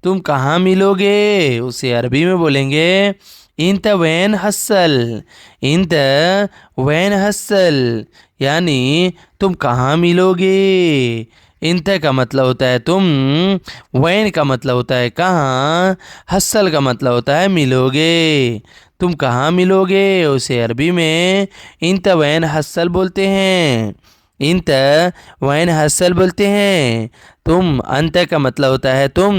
तुम कहाँ मिलोगे, उसे अरबी में बोलेंगे इंत वैन हसल। इंत वैन हसल यानी तुम कहाँ मिलोगे। इंत का मतलब होता है तुम, वैन का मतलब होता है कहाँ, हसल का मतलब होता है मिलोगे। तुम कहाँ मिलोगे, उसे अरबी में इंत वैन हसल बोलते हैं। इंत वैन हसल बोलते हैं। तुम, अंत का मतलब होता है तुम,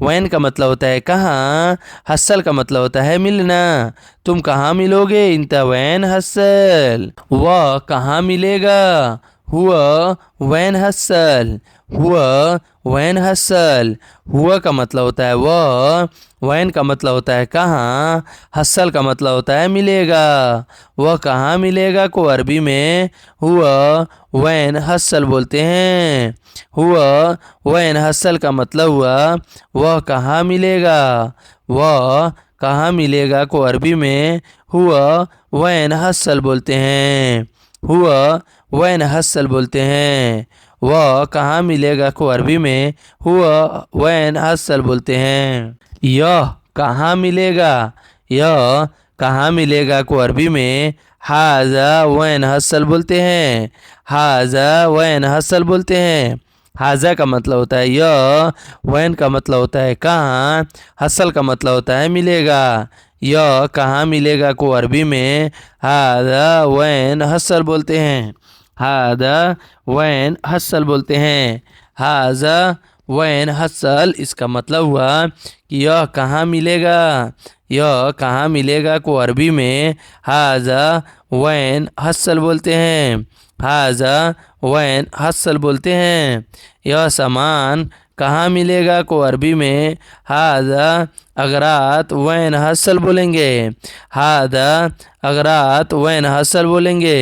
वैन का मतलब होता है कहाँ, हसल का मतलब होता है मिलना। तुम कहाँ मिलोगे, इंत वैन हसल। वह कहाँ मिलेगा, हुआ वैन हसल। हुआ वैन हसल। हुआ का मतलब होता है वह, वैन का मतलब होता है कहाँ, हसल का मतलब होता है मिलेगा। वह कहाँ मिलेगा को अरबी में हुआ वैन हसल बोलते हैं। हुआ वैन हसल का मतलब हुआ वह कहाँ मिलेगा। वह कहाँ मिलेगा को अरबी में हुआ वैन हसल बोलते हैं। हुआ वैन हसल बोलते हैं। वह कहाँ मिलेगा को अरबी में हुआ वैन हसल बोलते हैं। यह कहाँ मिलेगा, यह कहाँ मिलेगा को अरबी में हाजा वैन हसल बोलते हैं। हाजा वैन हसल बोलते हैं। हाजा का मतलब होता है यह, वैन का मतलब होता है कहाँ, हसल का मतलब होता है मिलेगा। यह कहाँ मिलेगा को अरबी में हाजा वैन हसल बोलते हैं। हाजा वैन हसल बोलते हैं। हाजा वैन हसल, इसका मतलब हुआ कि यह कहाँ मिलेगा। यह कहाँ मिलेगा को अरबी में हाजा वैन हसल बोलते हैं। हाजा वैन हसल बोलते हैं। यह सामान कहाँ मिलेगा को अरबी में हाजा अगरात वैन हसल बोलेंगे। हाजा अगरात वैन हसल बोलेंगे।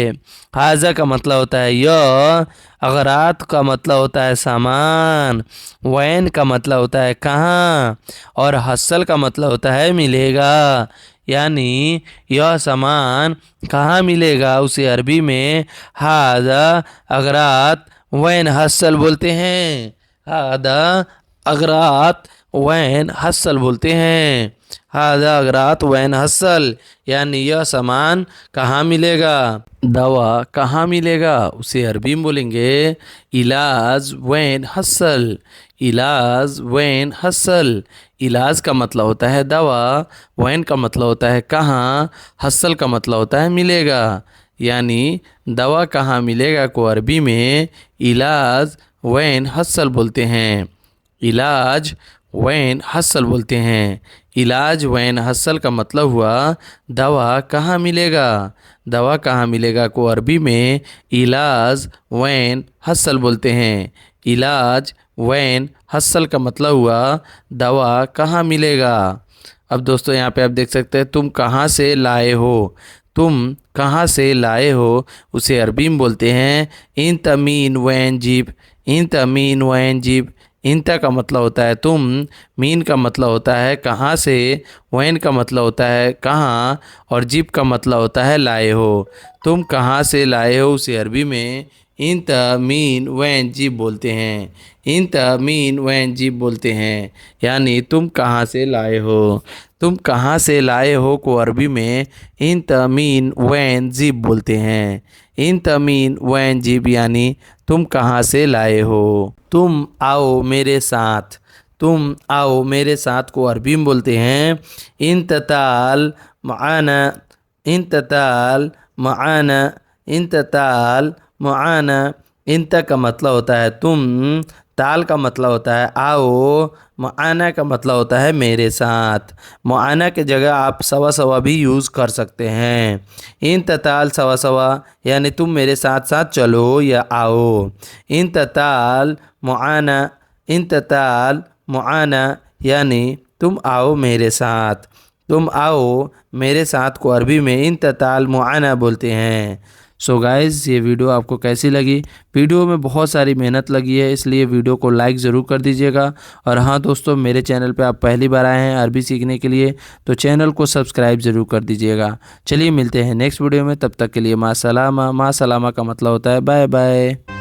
हाजा का मतलब होता है यह, अगरात का मतलब होता है सामान, वैन का मतलब होता है कहाँ, और हसल का मतलब होता है मिलेगा। यानी यह सामान कहाँ मिलेगा उसे अरबी में हाजा अगरात वैन हसल बोलते हैं। हादा अगरात वैन हसल बोलते हैं। हादा अगरात वैन हसल यानी यह सामान कहाँ मिलेगा। दवा कहाँ मिलेगा उसे अरबी में बोलेंगे इलाज वैन हसल। इलाज वैन हसल। इलाज का मतलब होता है दवा, वैन का मतलब होता है कहाँ, हसल का मतलब होता है मिलेगा। यानी दवा कहाँ मिलेगा को अरबी में इलाज वैन हसल बोलते हैं। इलाज वैन हसल बोलते हैं। इलाज वैन हसल का मतलब हुआ दवा कहाँ मिलेगा। दवा कहाँ मिलेगा को अरबी में इलाज वैन हसल बोलते हैं। इलाज वैन हसल का मतलब हुआ दवा कहाँ मिलेगा। अब दोस्तों यहाँ पे आप देख सकते हैं तुम कहाँ से लाए हो। तुम कहाँ से लाए हो उसे अरबी में बोलते हैं इन तमीन वैन जीब। इन तमीन वैन जीब। इंता का मतलब होता है तुम, मीन का मतलब होता है कहाँ से, वैन का मतलब होता है कहाँ, और जीप का मतलब होता है लाए हो। तुम कहाँ से लाए हो उसे अरबी में इंता मीन वैन जीप बोलते हैं। इंता मीन वैन जीप बोलते हैं यानी तुम कहाँ से लाए हो। तुम कहाँ से लाए हो को अरबी में इंता मीन वैन जीप बोलते हैं। इंता मीन वैन जीप यानी तुम कहाँ से लाए हो। तुम आओ मेरे साथ। तुम आओ मेरे साथ को अरबी में बोलते हैं इन तताल माना। इन तताल माना। इन तताल माना। इंत का मतलब होता है तुम, ताल का मतलब होता है आओ, माना का मतलब होता है मेरे साथ। माना के जगह आप सवा सवा भी यूज़ कर सकते हैं। इन तताल सवा सवा यानी तुम मेरे साथ साथ चलो या आओ। इन तताल मुआना। इन तताल मुआना यानी तुम आओ मेरे साथ। तुम आओ मेरे साथ को अरबी में इन तताल मुआना बोलते हैं। सो गाइज़ ये वीडियो आपको कैसी लगी। वीडियो में बहुत सारी मेहनत लगी है इसलिए वीडियो को लाइक ज़रूर कर दीजिएगा। और हाँ दोस्तों, मेरे चैनल पे आप पहली बार आए हैं अरबी सीखने के लिए तो चैनल को सब्सक्राइब ज़रूर कर दीजिएगा। चलिए मिलते हैं नेक्स्ट वीडियो में, तब तक के लिए माँ सलामा। माँ सलामा का मतलब होता है बाय बाय।